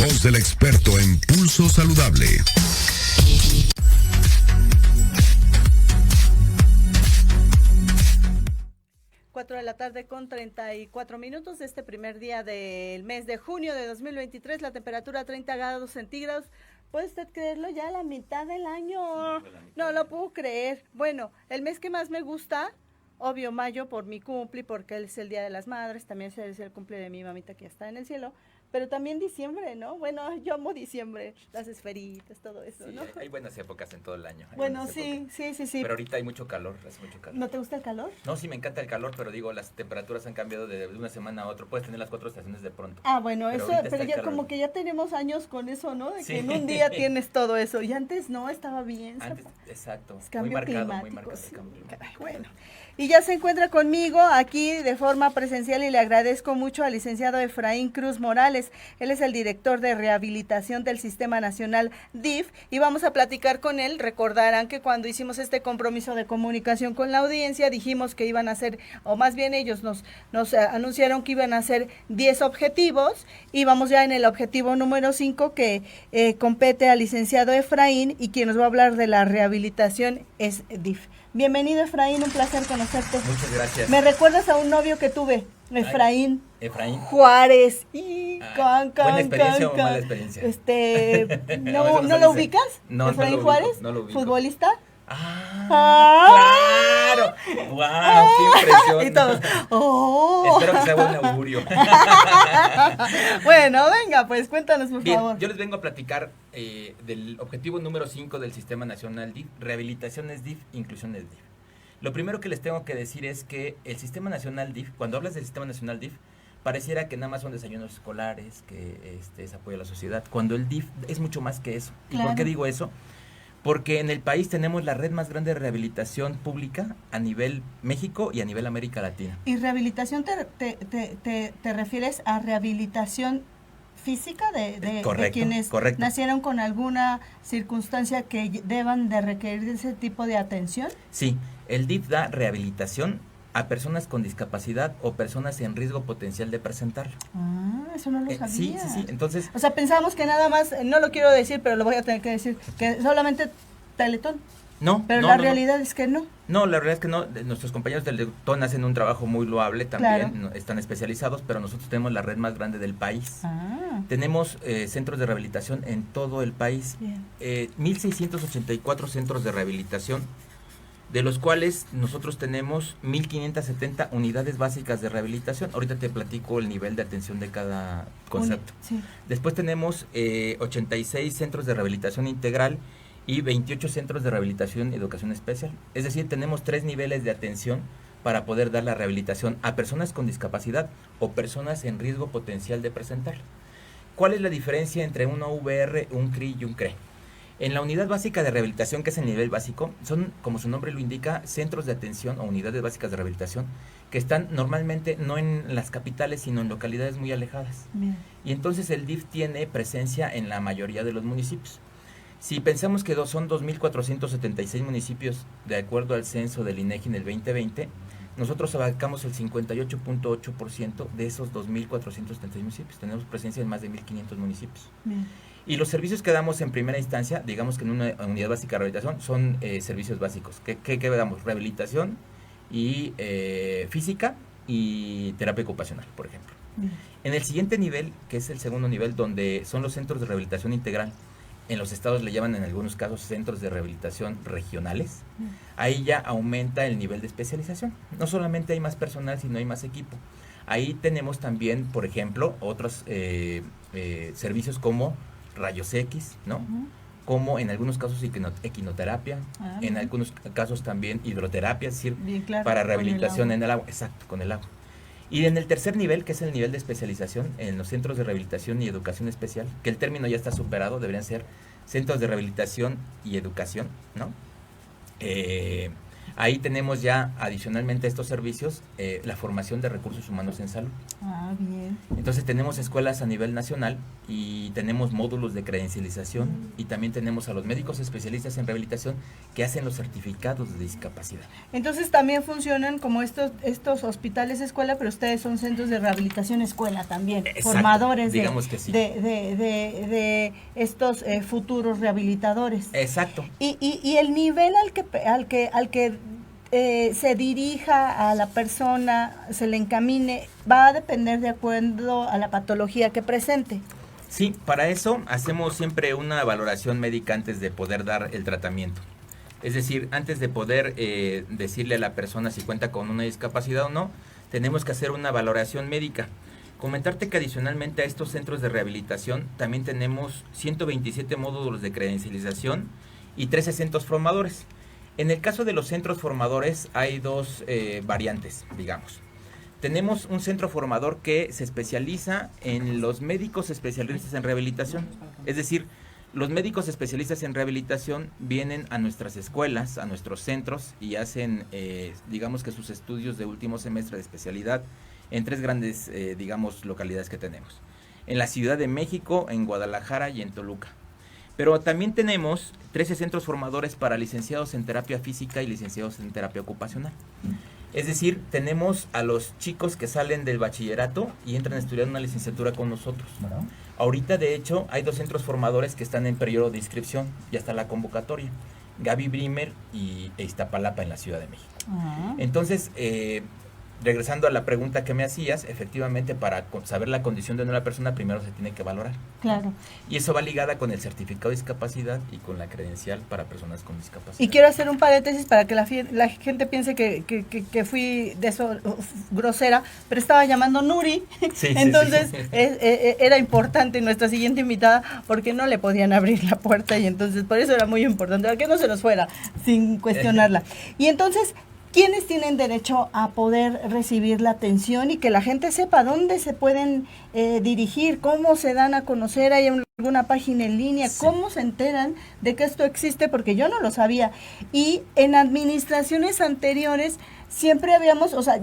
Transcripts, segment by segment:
voz del experto en Pulso Saludable. De la tarde con 34 minutos de este primer día del mes de junio de 2023, la temperatura 30 grados centígrados. ¿Puede usted creerlo? Ya la mitad del año. No lo puedo creer. Bueno, el mes que más me gusta, obvio mayo por mi cumple, porque es el Día de las Madres, también es el cumple de mi mamita que ya está en el cielo, pero también diciembre, ¿no? Bueno, yo amo diciembre, las esferitas, todo eso, sí, ¿no? Hay buenas épocas en todo el año. Bueno, sí. Pero ahorita hay mucho calor, hace mucho calor. ¿No te gusta el calor? No, sí me encanta el calor, pero digo, las temperaturas han cambiado de una semana a otra. Puedes tener las 4 estaciones de pronto. Ah, bueno, pero ya como que ya tenemos años con eso, ¿no? De que en un día tienes todo eso, y antes no, estaba bien. Antes, exacto, muy marcado sí. el cambio. Ay, bueno. Y ya se encuentra conmigo aquí de forma presencial y le agradezco mucho al licenciado Efraín Cruz Morales. Él es el director de rehabilitación del Sistema Nacional DIF y vamos a platicar con él. Recordarán que cuando hicimos este compromiso de comunicación con la audiencia dijimos que iban a hacer, o más bien ellos nos anunciaron que iban a hacer 10 objetivos y vamos ya en el objetivo número 5 que compete al licenciado Efraín y quien nos va a hablar de la rehabilitación es DIF. Bienvenido, Efraín, un placer conocerte. Muchas gracias. Me recuerdas a un novio que tuve, Efraín. Efraín Juárez. ¿Buena experiencia o mala experiencia? ¿No lo ubicas? No, Efraín no lo Juárez, ubico, no lo ubico. ¿Futbolista? ¡Claro! ¡Wow! ¡Qué impresión! Y todos, ¡oh! Espero que sea buen augurio. Bueno, venga, pues cuéntanos, por favor. Yo les vengo a platicar del objetivo número 5 del Sistema Nacional DIF, rehabilitación es DIF, inclusión es DIF. Lo primero que les tengo que decir es que el Sistema Nacional DIF, cuando hablas del Sistema Nacional DIF, pareciera que nada más son desayunos escolares, que es apoyo a la sociedad, cuando el DIF es mucho más que eso. Claro. ¿Y por qué digo eso? Porque en el país tenemos la red más grande de rehabilitación pública a nivel México y a nivel América Latina. ¿Y rehabilitación te refieres a rehabilitación física de quienes nacieron con alguna circunstancia que deban de requerir ese tipo de atención? Sí, el DIF da rehabilitación a personas con discapacidad o personas en riesgo potencial de presentarlo. Ah, eso no lo sabía. Sí, entonces... O sea, pensamos que nada más, no lo quiero decir, pero lo voy a tener que decir, que solamente Teletón. No. Pero la realidad es que no. No, la realidad es que no. Nuestros compañeros del Teletón hacen un trabajo muy loable también, claro. Están especializados, pero nosotros tenemos la red más grande del país. Tenemos centros de rehabilitación en todo el país. 1,684 centros de rehabilitación, de los cuales nosotros tenemos 1,570 unidades básicas de rehabilitación. Ahorita te platico el nivel de atención de cada concepto. Sí. Después tenemos 86 centros de rehabilitación integral y 28 centros de rehabilitación y educación especial. Es decir, tenemos 3 niveles de atención para poder dar la rehabilitación a personas con discapacidad o personas en riesgo potencial de presentar. ¿Cuál es la diferencia entre una VR, un CRI y un CRE? En la unidad básica de rehabilitación, que es el nivel básico, son, como su nombre lo indica, centros de atención o unidades básicas de rehabilitación que están normalmente no en las capitales, sino en localidades muy alejadas. Bien. Y entonces el DIF tiene presencia en la mayoría de los municipios. Si pensamos que son 2,476 municipios, de acuerdo al censo del INEGI en el 2020, nosotros abarcamos el 58.8% de esos 2,476 municipios. Tenemos presencia en más de 1,500 municipios. Bien. Y los servicios que damos en primera instancia, digamos que en una unidad básica de rehabilitación, son servicios básicos. ¿Qué damos? Rehabilitación y física y terapia ocupacional, por ejemplo. Bien. En el siguiente nivel, que es el segundo nivel, donde son los centros de rehabilitación integral, en los estados le llaman en algunos casos centros de rehabilitación regionales, ahí ya aumenta el nivel de especialización. No solamente hay más personal, sino hay más equipo. Ahí tenemos también, por ejemplo, otros servicios como rayos X, ¿no? Como en algunos casos equinoterapia, en algunos casos también hidroterapia, es decir, claro, para rehabilitación en el agua. Exacto, con el agua. Y en el tercer nivel, que es el nivel de especialización, en los centros de rehabilitación y educación especial, que el término ya está superado, deberían ser centros de rehabilitación y educación, ¿no? Ahí tenemos ya, adicionalmente a estos servicios, la formación de recursos humanos en salud. Ah, bien. Entonces tenemos escuelas a nivel nacional y tenemos módulos de credencialización y también tenemos a los médicos especialistas en rehabilitación que hacen los certificados de discapacidad. Entonces también funcionan como estos hospitales escuela, pero ustedes son centros de rehabilitación escuela también, Exacto, formadores digamos que sí. de estos futuros rehabilitadores. Exacto. Y el nivel al que se dirija a la persona, se le encamine, va a depender de acuerdo a la patología que presente. Sí, para eso hacemos siempre una valoración médica antes de poder dar el tratamiento. Es decir, antes de poder decirle a la persona si cuenta con una discapacidad o no, tenemos que hacer una valoración médica. Comentarte que adicionalmente a estos centros de rehabilitación también tenemos 127 módulos de credencialización y 13 centros formadores. En el caso de los centros formadores hay dos variantes, digamos. Tenemos un centro formador que se especializa en los médicos especialistas en rehabilitación. Es decir, los médicos especialistas en rehabilitación vienen a nuestras escuelas, a nuestros centros y hacen, digamos que sus estudios de último semestre de especialidad en tres grandes, digamos, localidades que tenemos. En la Ciudad de México, en Guadalajara y en Toluca. Pero también tenemos 13 centros formadores para licenciados en terapia física y licenciados en terapia ocupacional. Es decir, tenemos a los chicos que salen del bachillerato y entran a estudiar una licenciatura con nosotros. Bueno. Ahorita, de hecho, hay 2 centros formadores que están en periodo de inscripción, ya está la convocatoria. Gaby Brimer y Iztapalapa en la Ciudad de México. Uh-huh. Entonces, regresando a la pregunta que me hacías, efectivamente para saber la condición de una persona primero se tiene que valorar. Claro. Y eso va ligada con el certificado de discapacidad y con la credencial para personas con discapacidad. Y quiero hacer un paréntesis para que la gente piense que fui de eso grosera, pero estaba llamando Nuri, sí, entonces sí. Era importante nuestra siguiente invitada porque no le podían abrir la puerta y entonces por eso era muy importante, que no se nos fuera sin cuestionarla. Y entonces, ¿quiénes tienen derecho a poder recibir la atención y que la gente sepa dónde se pueden dirigir, cómo se dan a conocer? ¿Hay alguna página en línea? Sí. ¿Cómo se enteran de que esto existe? Porque yo no lo sabía. Y en administraciones anteriores siempre habíamos, o sea,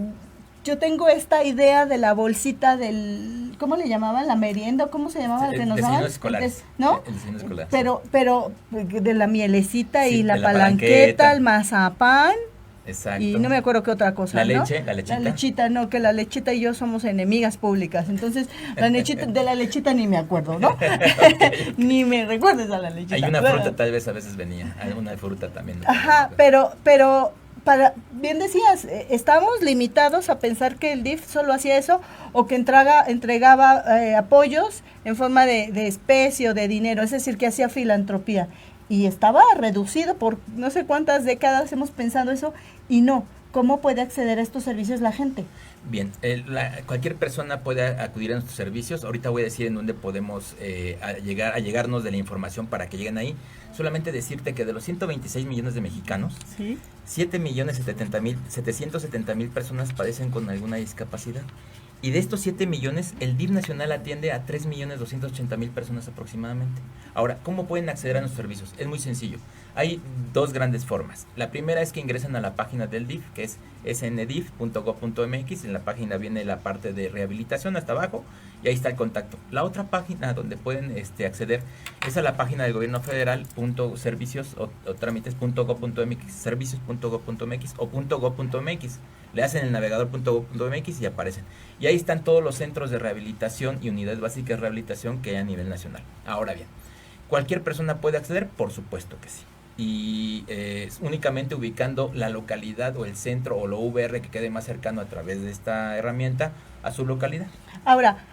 yo tengo esta idea de la bolsita del, ¿cómo le llamaban? ¿La merienda? ¿Cómo se llamaba? El que nos daban? ¿No? El desayuno escolar. Pero de la mielecita sí, y la palanqueta, el mazapán. Exacto. Y no me acuerdo qué otra cosa, la ¿no? leche, la lechita. La lechita, no, que la lechita y yo somos enemigas públicas. Entonces, de la lechita ni me acuerdo, ¿no? Okay. Ni me recuerdes a la lechita. Hay una fruta, tal vez a veces venía. Hay una fruta también. Ajá, pero bien decías, estamos limitados a pensar que el DIF solo hacía eso o que entregaba apoyos en forma de especie o de dinero, es decir, que hacía filantropía. Y estaba reducido por no sé cuántas décadas hemos pensado eso y no. ¿Cómo puede acceder a estos servicios la gente? Bien, cualquier persona puede acudir a nuestros servicios. Ahorita voy a decir en dónde podemos llegarnos de la información para que lleguen ahí. Solamente decirte que de los 126 millones de mexicanos, ¿sí? 7.770.000 personas padecen con alguna discapacidad. Y de estos 7 millones, el DIF nacional atiende a 3.280.000 personas aproximadamente. Ahora, ¿cómo pueden acceder a nuestros servicios? Es muy sencillo. Hay 2 grandes formas. La primera es que ingresan a la página del DIF, que es sndif.gov.mx. En la página viene la parte de rehabilitación hasta abajo y ahí está el contacto. La otra página donde pueden acceder es a la página del gobierno federal, .servicios o trámites.gov.mx, servicios.gov.mx o .gov.mx. Le hacen el navegador .gov.mx y aparecen. Y ahí están todos los centros de rehabilitación y unidades básicas de rehabilitación que hay a nivel nacional. Ahora bien, ¿cualquier persona puede acceder? Por supuesto que sí. Y únicamente ubicando la localidad o el centro o lo VR que quede más cercano a través de esta herramienta a su localidad. Ahora,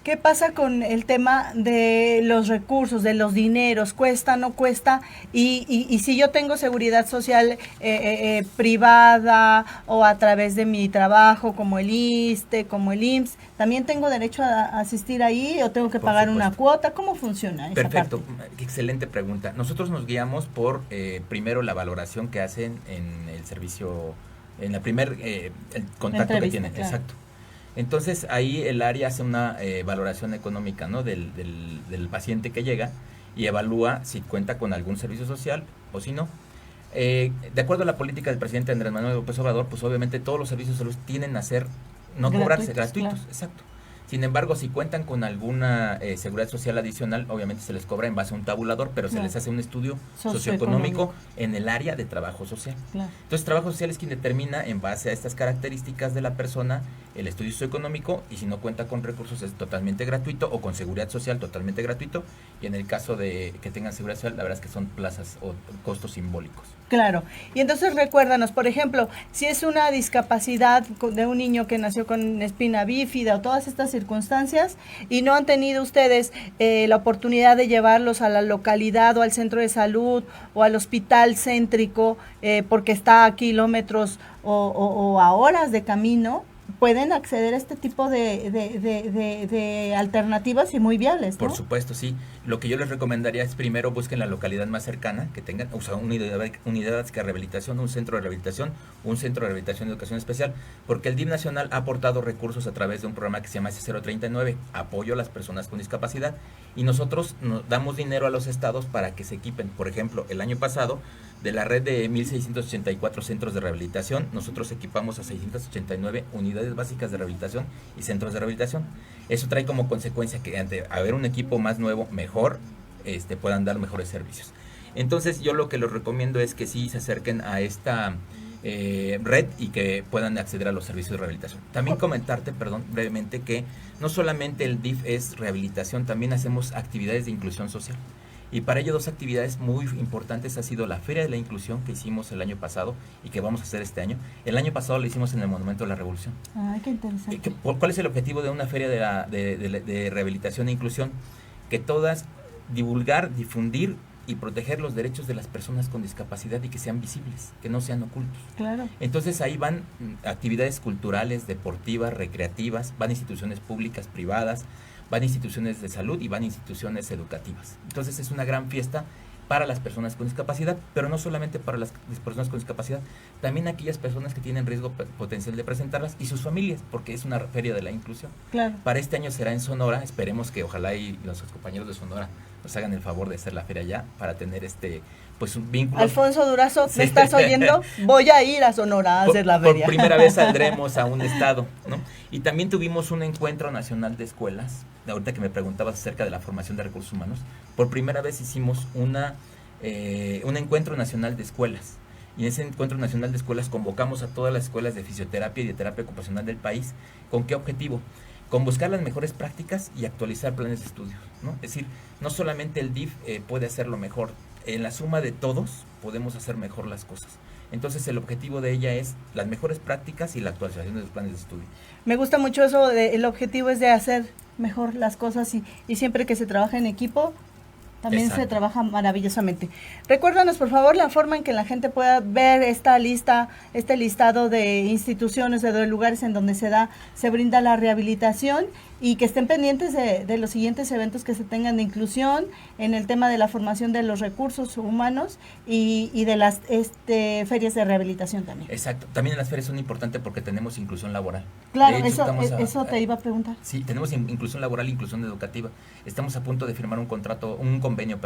¿qué pasa con el tema de los recursos, de los dineros? ¿Cuesta, no cuesta? Y si yo tengo seguridad social privada o a través de mi trabajo, como el ISSSTE, como el IMSS, ¿también tengo derecho a asistir ahí o tengo que pagar una cuota? ¿Cómo funciona esa Perfecto, parte? Excelente pregunta. Nosotros nos guiamos por, primero, la valoración que hacen en el servicio, en la el contacto que tienen. Claro. Exacto. Entonces ahí el área hace una valoración económica, ¿no? del paciente que llega y evalúa si cuenta con algún servicio social o si no. De acuerdo a la política del presidente Andrés Manuel López Obrador, pues obviamente todos los servicios de salud tienen a ser, no cobrarse, gratuitos, claro. Exacto. Sin embargo, si cuentan con alguna seguridad social adicional, obviamente se les cobra en base a un tabulador, pero se les hace un estudio socioeconómico en el área de trabajo social. Claro. Entonces, trabajo social es quien determina en base a estas características de la persona el estudio socioeconómico, y si no cuenta con recursos es totalmente gratuito, o con seguridad social totalmente gratuito, y en el caso de que tengan seguridad social, la verdad es que son plazas o costos simbólicos. Claro, y entonces recuérdanos, por ejemplo, si es una discapacidad de un niño que nació con espina bífida o todas estas circunstancias y no han tenido ustedes la oportunidad de llevarlos a la localidad o al centro de salud o al hospital céntrico porque está a kilómetros o a horas de camino, pueden acceder a este tipo de alternativas y muy viables, ¿no? Por supuesto, sí. Lo que yo les recomendaría es primero busquen la localidad más cercana, que tengan, o sea, una unidad básica de rehabilitación, un centro de rehabilitación, un centro de rehabilitación de educación especial, porque el DIF nacional ha aportado recursos a través de un programa que se llama S039, apoyo a las personas con discapacidad, y nosotros nos damos dinero a los estados para que se equipen. Por ejemplo, el año pasado, de la red de 1,684 centros de rehabilitación, nosotros equipamos a 689 unidades básicas de rehabilitación y centros de rehabilitación. Eso trae como consecuencia que ante haber un equipo más nuevo, mejor, puedan dar mejores servicios. Entonces yo lo que les recomiendo es que sí se acerquen a esta red y que puedan acceder a los servicios de rehabilitación. También comentarte, brevemente, que no solamente el DIF es rehabilitación, también hacemos actividades de inclusión social. Y para ello 2 actividades muy importantes ha sido la Feria de la Inclusión que hicimos el año pasado y que vamos a hacer este año. El año pasado lo hicimos en el Monumento de la Revolución. Ay, qué interesante. ¿Cuál es el objetivo de una feria de rehabilitación e inclusión? Que todas divulgar, difundir y proteger los derechos de las personas con discapacidad y que sean visibles, que no sean ocultos. Claro. Entonces ahí van actividades culturales, deportivas, recreativas, van instituciones públicas, privadas, van instituciones de salud y van instituciones educativas. Entonces es una gran fiesta para las personas con discapacidad, pero no solamente para las personas con discapacidad, también aquellas personas que tienen riesgo potencial de presentarlas y sus familias, porque es una feria de la inclusión. Claro. Para este año será en Sonora, esperemos que ojalá y los compañeros de Sonora nos hagan el favor de hacer la feria allá para tener pues un vínculo. Alfonso Durazo, ¿me estás oyendo? Voy a ir a Sonora a hacer la feria. Por primera vez saldremos a un estado, ¿no? Y también tuvimos un encuentro nacional de escuelas, ahorita que me preguntabas acerca de la formación de recursos humanos, por primera vez hicimos un encuentro nacional de escuelas. Y en ese encuentro nacional de escuelas convocamos a todas las escuelas de fisioterapia y de terapia ocupacional del país. ¿Con qué objetivo? Con buscar las mejores prácticas y actualizar planes de estudio, ¿no? Es decir, no solamente el DIF puede hacerlo mejor, en la suma de todos podemos hacer mejor las cosas. Entonces el objetivo de ella es las mejores prácticas y la actualización de los planes de estudio. Me gusta mucho eso, el objetivo es de hacer mejor las cosas y siempre que se trabaja en equipo, también Exacto. Se trabaja maravillosamente. Recuérdanos, por favor, la forma en que la gente pueda ver esta lista, este listado de instituciones, de lugares en donde se brinda la rehabilitación y que estén pendientes de los siguientes eventos que se tengan de inclusión en el tema de la formación de los recursos humanos y de las ferias de rehabilitación también. Exacto. También en las ferias son importantes porque tenemos inclusión laboral. Claro, hecho, eso te iba a preguntar. Sí, tenemos inclusión laboral e inclusión educativa. Estamos a punto de firmar un convenio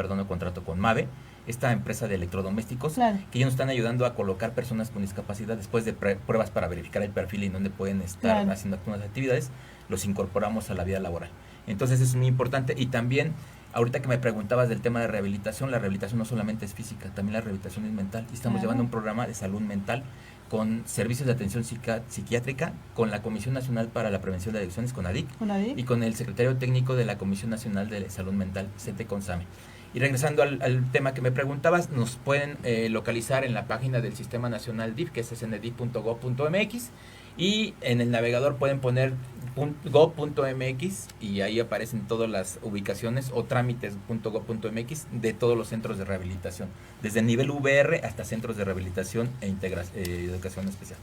con MAVE, esta empresa de electrodomésticos, claro. Que ellos nos están ayudando a colocar personas con discapacidad después de pruebas para verificar el perfil y dónde pueden estar claro. haciendo algunas actividades, los incorporamos a la vida laboral. Entonces eso es muy importante. Y también, ahorita que me preguntabas del tema de rehabilitación, la rehabilitación no solamente es física, también la rehabilitación es mental. Y estamos llevando un programa de salud mental con servicios de atención psiquiátrica, con la Comisión Nacional para la Prevención de Adicciones, CONADIC, y con el secretario técnico de la Comisión Nacional de Salud Mental, CENTE-CONSAME. Y regresando al tema que me preguntabas, nos pueden localizar en la página del Sistema Nacional DIF, que es sndif.gov.mx, y en el navegador pueden poner .gov.mx y ahí aparecen todas las ubicaciones o trámites.gov.mx de todos los centros de rehabilitación, desde nivel VR hasta centros de rehabilitación e educación especial.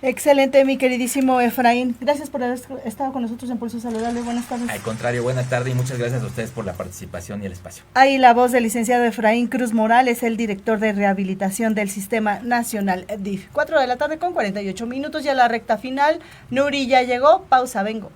Excelente, mi queridísimo Efraín. Gracias por haber estado con nosotros en Pulso Saludable. Buenas tardes. Al contrario, buena tarde y muchas gracias a ustedes por la participación y el espacio. Ahí la voz del licenciado Efraín Cruz Morales, el director de rehabilitación del Sistema Nacional DIF. 4 de la tarde con 48 minutos, ya la recta final. Nuri ya llegó, pausa, vengo.